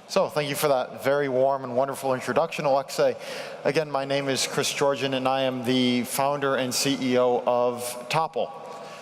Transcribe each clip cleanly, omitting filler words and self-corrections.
So thank you for that very warm and wonderful introduction, Alexei. Again, my name is Georgen, and I am the founder and CEO of Topl.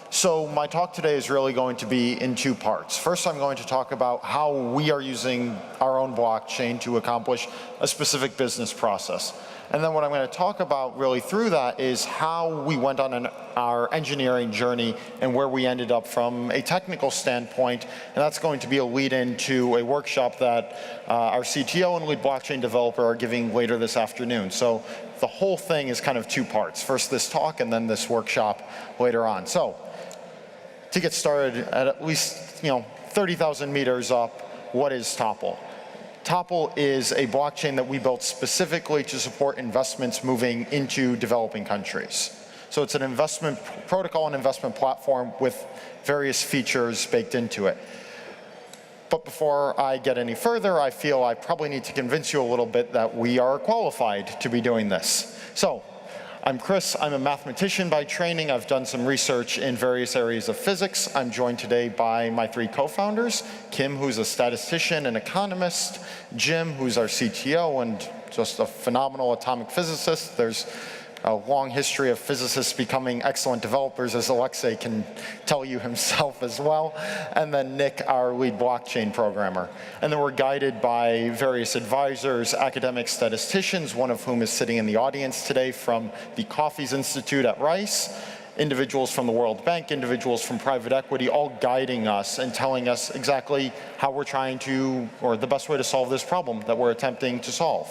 So my talk today is really going to be in two parts. First, I'm going to talk about how we are using our own blockchain to accomplish a specific business process. And then what I'm going to talk about really through that is how we went on our engineering journey and where we ended up from a technical standpoint. And that's going to be a lead-in to a workshop that our CTO and lead blockchain developer are giving later this afternoon. So the whole thing is kind of two parts. First this talk and then this workshop later on. So to get started at least 30,000 meters up, what is Topl? Topl is a blockchain that we built specifically to support investments moving into developing countries. So it's an investment protocol and investment platform with various features baked into it. But before I get any further, I feel I probably need to convince you a little bit that we are qualified to be doing this. So I'm Chris. I'm a mathematician by training. I've done some research in various areas of physics. I'm joined today by my three co-founders, Kim, who's a statistician and economist, Jim, who's our CTO and just a phenomenal atomic physicist. There's a long history of physicists becoming excellent developers, as Alexei can tell you himself as well. And then Nick, our lead blockchain programmer. And then we're guided by various advisors, academic statisticians, one of whom is sitting in the audience today from the Coffees Institute at Rice, individuals from the World Bank, individuals from private equity, all guiding us and telling us exactly how we're trying to, or the best way to solve this problem that we're attempting to solve.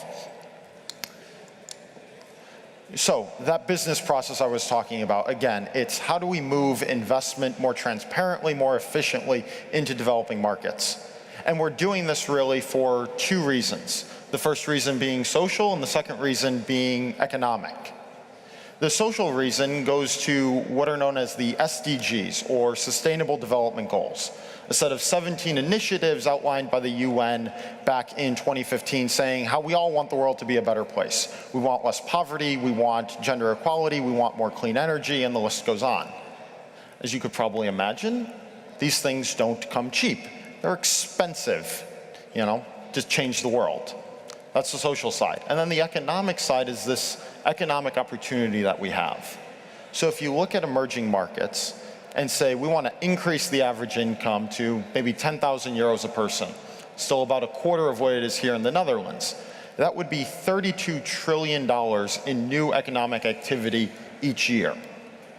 So that business process I was talking about, again, it's how do we move investment more transparently, more efficiently into developing markets? And we're doing this really for two reasons. The first reason being social and the second reason being economic. The social reason goes to what are known as the SDGs, or Sustainable Development Goals, a set of 17 initiatives outlined by the UN back in 2015 saying how we all want the world to be a better place. We want less poverty, we want gender equality, we want more clean energy, and the list goes on. As you could probably imagine, these things don't come cheap. They're expensive, to change the world. That's the social side. And then the economic side is this economic opportunity that we have. So if you look at emerging markets and say we want to increase the average income to maybe 10,000 euros a person, still about a quarter of what it is here in the Netherlands, that would be $32 trillion in new economic activity each year.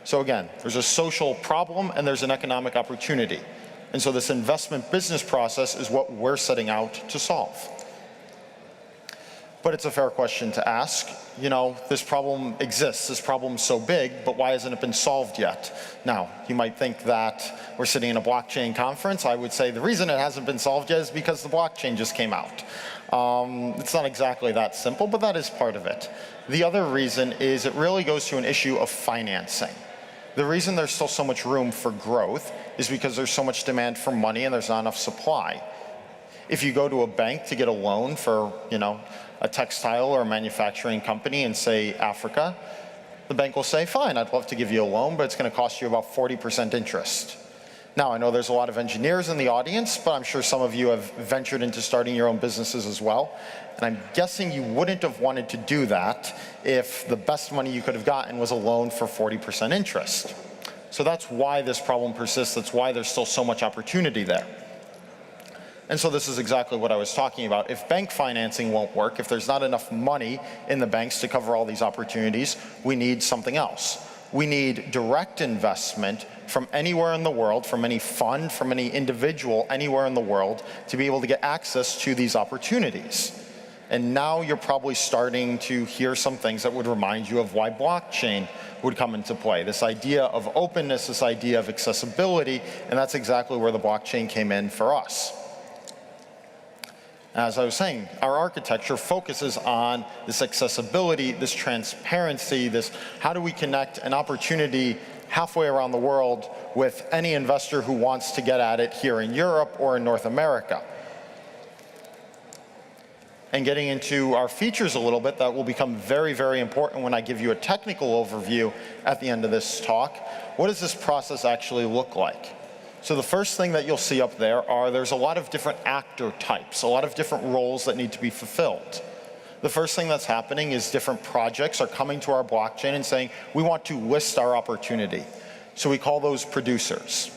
So again, there's a social problem and there's an economic opportunity. And so this investment business process is what we're setting out to solve. But it's a fair question to ask. This problem exists, this problem's so big, but why hasn't it been solved yet? Now, you might think that we're sitting in a blockchain conference. I would say the reason it hasn't been solved yet is because the blockchain just came out. It's not exactly that simple, but that is part of it. The other reason is it really goes to an issue of financing. The reason there's still so much room for growth is because there's so much demand for money and there's not enough supply. If you go to a bank to get a loan for, a textile or a manufacturing company in, say, Africa, the bank will say, fine, I'd love to give you a loan, but it's going to cost you about 40% interest. Now, I know there's a lot of engineers in the audience, but I'm sure some of you have ventured into starting your own businesses as well. And I'm guessing you wouldn't have wanted to do that if the best money you could have gotten was a loan for 40% interest. So that's why this problem persists. That's why there's still so much opportunity there. And so this is exactly what I was talking about. If bank financing won't work, if there's not enough money in the banks to cover all these opportunities, we need something else. We need direct investment from anywhere in the world, from any fund, from any individual anywhere in the world, to be able to get access to these opportunities. And now you're probably starting to hear some things that would remind you of why blockchain would come into play. This idea of openness, this idea of accessibility, and that's exactly where the blockchain came in for us. As I was saying, our architecture focuses on this accessibility, this transparency, this how do we connect an opportunity halfway around the world with any investor who wants to get at it here in Europe or in North America. And getting into our features a little bit, that will become very, very important when I give you a technical overview at the end of this talk. What does this process actually look like? So the first thing that you'll see up there's a lot of different actor types, a lot of different roles that need to be fulfilled. The first thing that's happening is different projects are coming to our blockchain and saying, we want to list our opportunity. So we call those producers.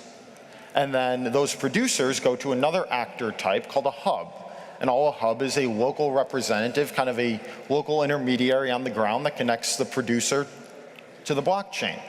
And then those producers go to another actor type called a hub. And all a hub is a local representative, kind of a local intermediary on the ground that connects the producer to the blockchain.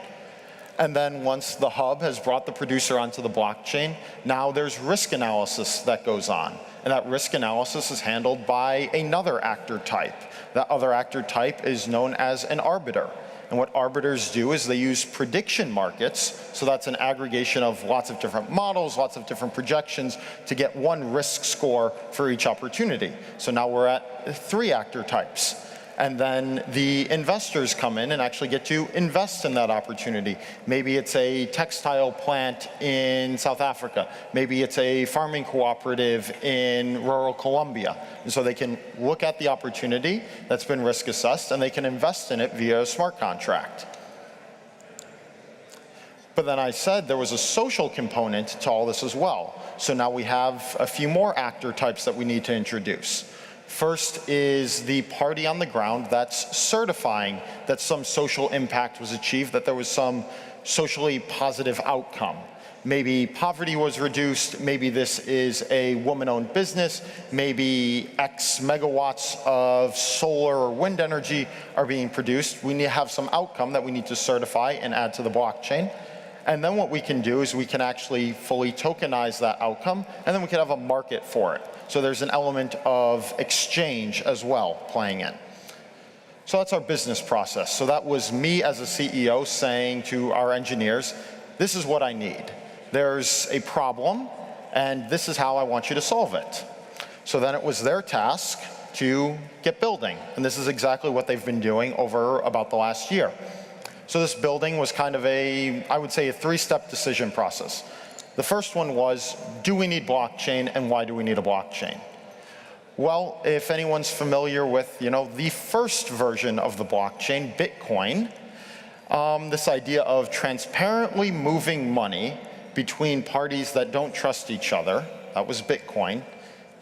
And then once the hub has brought the producer onto the blockchain, now there's risk analysis that goes on. And that risk analysis is handled by another actor type. That other actor type is known as an arbiter. And what arbiters do is they use prediction markets, so that's an aggregation of lots of different models, lots of different projections to get one risk score for each opportunity. So now we're at 3 actor types. And then the investors come in and actually get to invest in that opportunity. Maybe it's a textile plant in South Africa. Maybe it's a farming cooperative in rural Colombia. And so they can look at the opportunity that's been risk assessed and they can invest in it via a smart contract. But then I said there was a social component to all this as well. So now we have a few more actor types that we need to introduce. First is the party on the ground that's certifying that some social impact was achieved, that there was some socially positive outcome. Maybe poverty was reduced, maybe this is a woman-owned business, maybe X megawatts of solar or wind energy are being produced. We need to have some outcome that we need to certify and add to the blockchain. And then what we can do is we can actually fully tokenize that outcome, and then we can have a market for it. So there's an element of exchange as well playing in. So that's our business process. So that was me as a CEO saying to our engineers, this is what I need. There's a problem, and this is how I want you to solve it. So then it was their task to get building. And this is exactly what they've been doing over about the last year. So this building was kind of I would say a 3-step decision process. The first one was, do we need blockchain and why do we need a blockchain? Well, if anyone's familiar with, the first version of the blockchain, Bitcoin, this idea of transparently moving money between parties that don't trust each other, that was Bitcoin.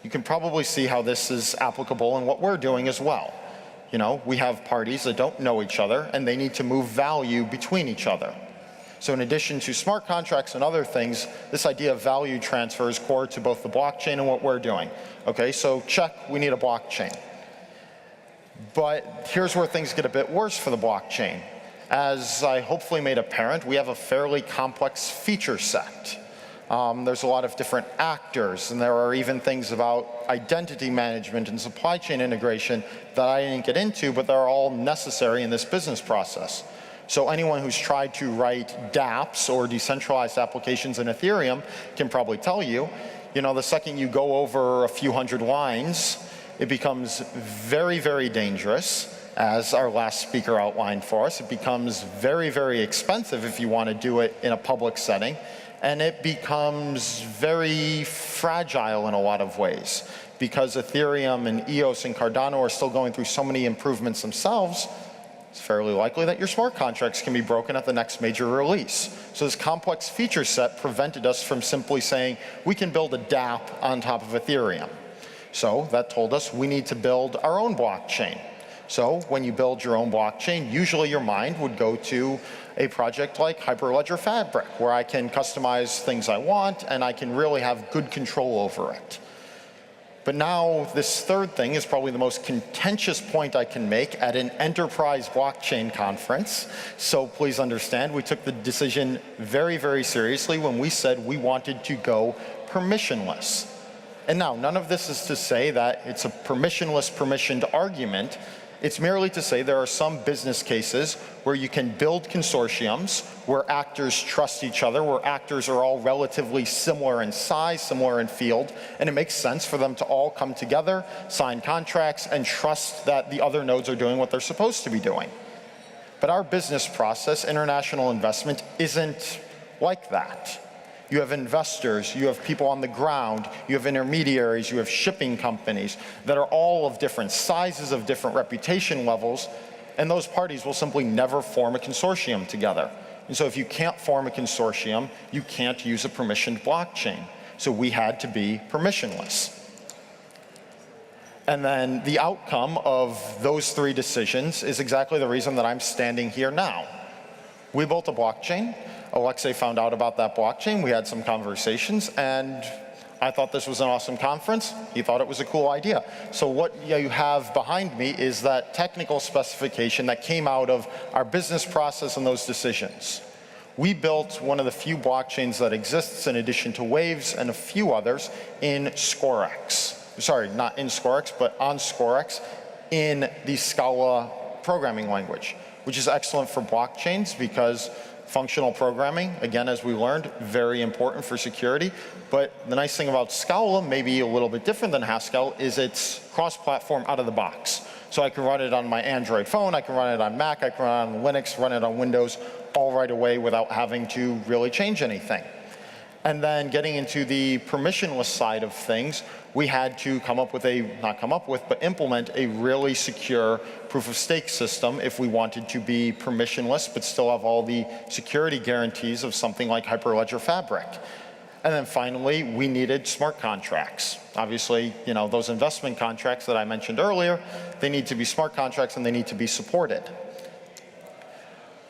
You can probably see how this is applicable in what we're doing as well. We have parties that don't know each other and they need to move value between each other. So in addition to smart contracts and other things, this idea of value transfer is core to both the blockchain and what we're doing. Okay, so check, we need a blockchain. But here's where things get a bit worse for the blockchain. As I hopefully made apparent, we have a fairly complex feature set. There's a lot of different actors, and there are even things about identity management and supply chain integration that I didn't get into, but they're all necessary in this business process. So anyone who's tried to write dApps or decentralized applications in Ethereum can probably tell you, the second you go over a few hundred lines, it becomes very, very dangerous. As our last speaker outlined for us, it becomes very, very expensive if you want to do it in a public setting. And it becomes very fragile in a lot of ways. Because Ethereum and EOS and Cardano are still going through so many improvements themselves, it's fairly likely that your smart contracts can be broken at the next major release. So this complex feature set prevented us from simply saying, we can build a DAPP on top of Ethereum. So that told us we need to build our own blockchain. So when you build your own blockchain, usually your mind would go to a project like Hyperledger Fabric, where I can customize things I want and I can really have good control over it. But now this third thing is probably the most contentious point I can make at an enterprise blockchain conference. So please understand, we took the decision very, very seriously when we said we wanted to go permissionless. And now, none of this is to say that it's a permissionless, permissioned argument. It's merely to say there are some business cases where you can build consortiums, where actors trust each other, where actors are all relatively similar in size, similar in field, and it makes sense for them to all come together, sign contracts, and trust that the other nodes are doing what they're supposed to be doing. But our business process, international investment, isn't like that. You have investors, you have people on the ground, you have intermediaries, you have shipping companies that are all of different sizes, of different reputation levels, and those parties will simply never form a consortium together. And so if you can't form a consortium, you can't use a permissioned blockchain. So we had to be permissionless. And then the outcome of those 3 decisions is exactly the reason that I'm standing here now. We built a blockchain. Alexei found out about that blockchain. We had some conversations, and I thought this was an awesome conference. He thought it was a cool idea. So what you have behind me is that technical specification that came out of our business process and those decisions. We built one of the few blockchains that exists in addition to Waves and a few others in Scorex. Sorry, not in Scorex, but on Scorex in the Scala programming language, which is excellent for blockchains because functional programming, again, as we learned, very important for security. But the nice thing about Scala, maybe a little bit different than Haskell, is it's cross-platform out of the box. So I can run it on my Android phone, I can run it on Mac, I can run it on Linux, run it on Windows, all right away without having to really change anything. And then getting into the permissionless side of things, we had to come up with but implement a really secure proof-of-stake system if we wanted to be permissionless, but still have all the security guarantees of something like Hyperledger Fabric. And then finally, we needed smart contracts. Obviously, those investment contracts that I mentioned earlier, they need to be smart contracts and they need to be supported.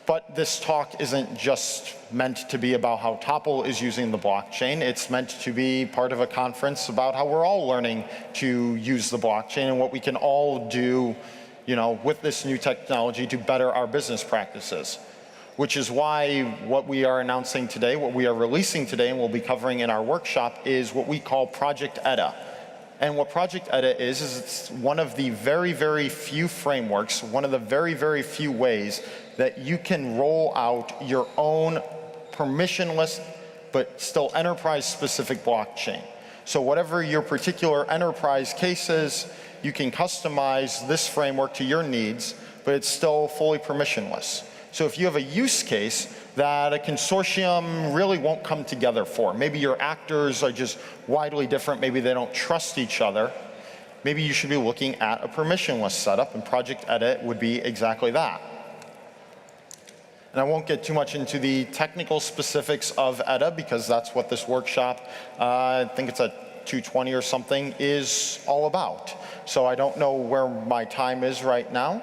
But this talk isn't just meant to be about how Topl is using the blockchain. It's meant to be part of a conference about how we're all learning to use the blockchain and what we can all do, with this new technology to better our business practices. Which is why what we are announcing today, what we are releasing today, and we'll be covering in our workshop, is what we call Project EDA. And what Project EDA is it's one of the very, very few frameworks, one of the very, very few ways that you can roll out your own permissionless, but still enterprise-specific blockchain. So whatever your particular enterprise case is, you can customize this framework to your needs, but it's still fully permissionless. So if you have a use case that a consortium really won't come together for, maybe your actors are just widely different, maybe they don't trust each other, maybe you should be looking at a permissionless setup, and Project EDA would be exactly that. And I won't get too much into the technical specifics of EDA because that's what this workshop, I think it's at 2:20 or something, is all about. So I don't know where my time is right now.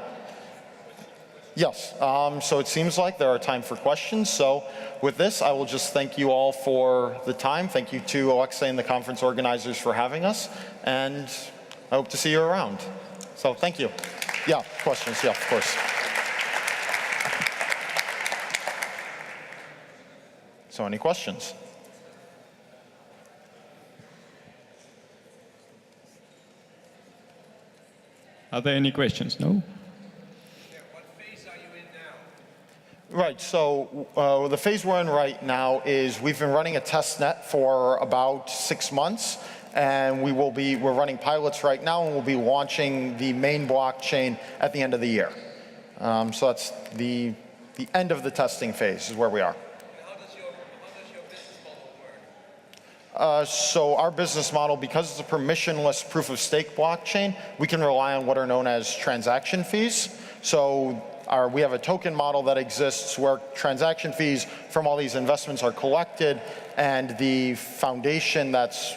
Yes, so it seems like there are time for questions. So with this, I will just thank you all for the time. Thank you to Alexei and the conference organizers for having us. And I hope to see you around. So thank you. Yeah, questions, yeah, of course. So any questions? Are there any questions? No? Right, so the phase we're in right now is we've been running a test net for about 6 months, and we're running pilots right now, and we'll be launching the main blockchain at the end of the year. So that's the end of the testing phase is where we are. How does your business model work? So our business model, because it's a permissionless proof-of-stake blockchain, we can rely on what are known as transaction fees. So we have a token model that exists where transaction fees from all these investments are collected, and the foundation that's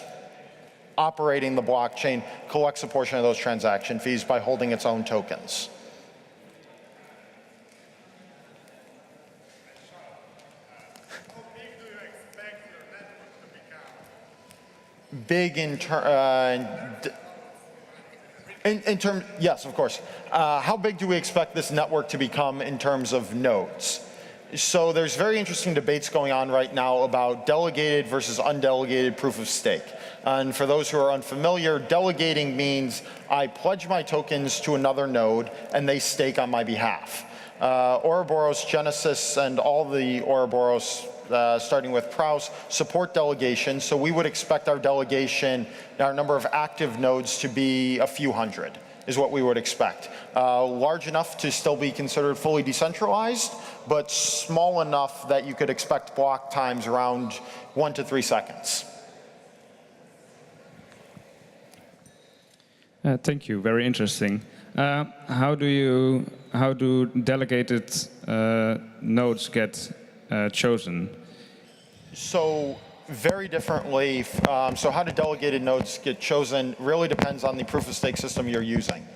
operating the blockchain collects a portion of those transaction fees by holding its own tokens. How big do you expect your network to become? Big in terms, yes, of course. How big do we expect this network to become in terms of nodes? So there's very interesting debates going on right now about delegated versus undelegated proof of stake. And for those who are unfamiliar, delegating means I pledge my tokens to another node and they stake on my behalf. Ouroboros, Genesis, and all the Ouroboros, starting with Prouse, support delegation. So we would expect our delegation, our number of active nodes to be a few hundred, is what we would expect. Large enough to still be considered fully decentralized, but small enough that you could expect block times around 1 to 3 seconds. Thank you. Very interesting. How do delegated nodes get chosen? So very differently. So how do delegated nodes get chosen really depends on the proof of stake system you're using.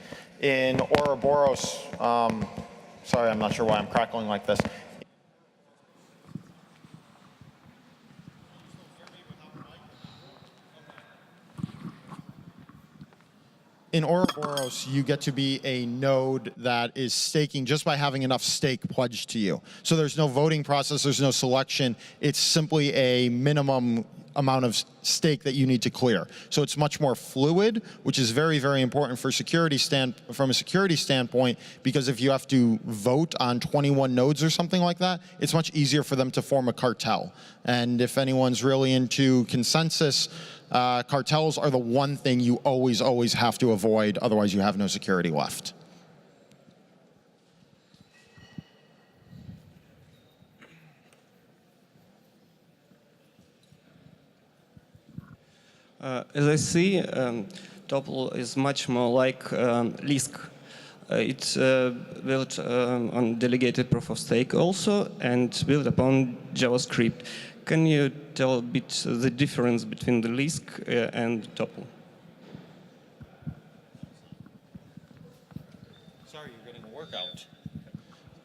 In Ouroboros, sorry, I'm not sure why I'm crackling like this. In Ouroboros, you get to be a node that is staking just by having enough stake pledged to you. So there's no voting process, there's no selection. It's simply a minimum amount of stake that you need to clear. So it's much more fluid, which is very, very important for from a security standpoint, because if you have to vote on 21 nodes or something like that, it's much easier for them to form a cartel. And if anyone's really into consensus, cartels are the one thing you always have to avoid, otherwise you have no security left. As I see, Topl is much more like Lisk. It's built on delegated proof of stake also, and built upon JavaScript. Can you tell a bit the difference between the Lisk and Topl? Sorry, you're getting a workout.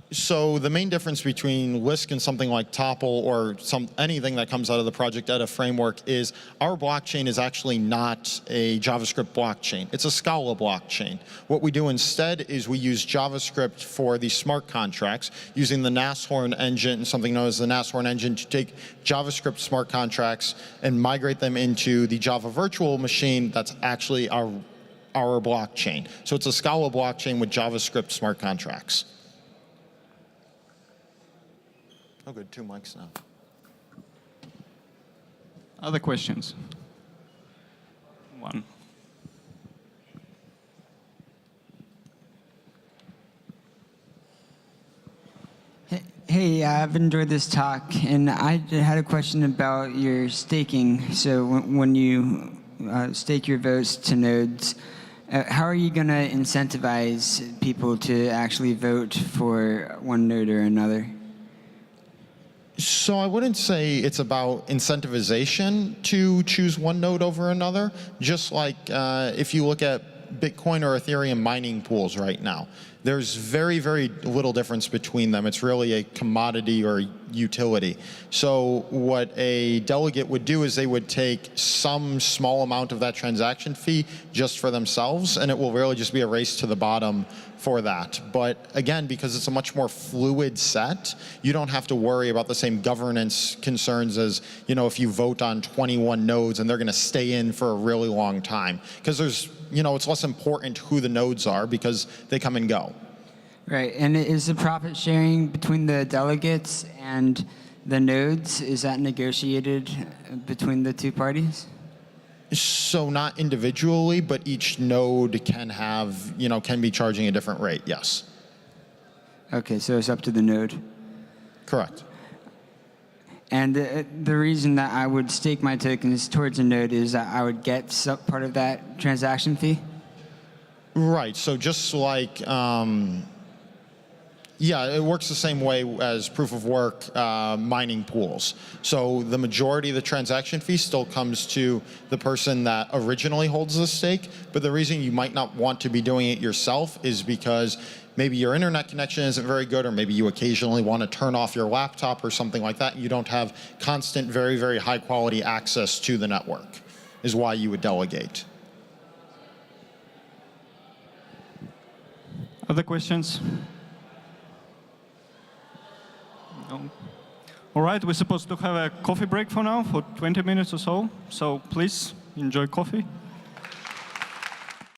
So the main difference between Lisk and something like Topl or anything that comes out of the project Edda framework is our blockchain is actually not a JavaScript blockchain. It's a Scala blockchain. What we do instead is we use JavaScript for the smart contracts using the Nashorn engine, something known as the Nashorn engine, to take JavaScript smart contracts and migrate them into the Java virtual machine that's actually our blockchain. So it's a Scala blockchain with JavaScript smart contracts. Oh, good, 2 mics now. Other questions? One. Hey, I've enjoyed this talk, and I had a question about your staking. So when you stake your votes to nodes, how are you going to incentivize people to actually vote for one node or another? So I wouldn't say it's about incentivization to choose one node over another, just like if you look at Bitcoin or Ethereum mining pools right now. There's very, very little difference between them. It's really a commodity or utility. So what a delegate would do is they would take some small amount of that transaction fee just for themselves, and it will really just be a race to the bottom for that. But again, because it's a much more fluid set, you don't have to worry about the same governance concerns as, if you vote on 21 nodes and they're going to stay in for a really long time. Because there's, it's less important who the nodes are because they come and go. Right, and is the profit sharing between the delegates and the nodes, is that negotiated between the two parties? So not individually, but each node can have, can be charging a different rate, yes. Okay, so it's up to the node. Correct. And the reason that I would stake my tokens towards a node is that I would get some part of that transaction fee? Right, so just like, yeah, it works the same way as proof of work mining pools. So the majority of the transaction fee still comes to the person that originally holds the stake, but the reason you might not want to be doing it yourself is because maybe your internet connection isn't very good, or maybe you occasionally want to turn off your laptop or something like that. You don't have constant, very, very high quality access to the network, is why you would delegate. Other questions? No. All right, we're supposed to have a coffee break for now, for 20 minutes or so. So please enjoy coffee.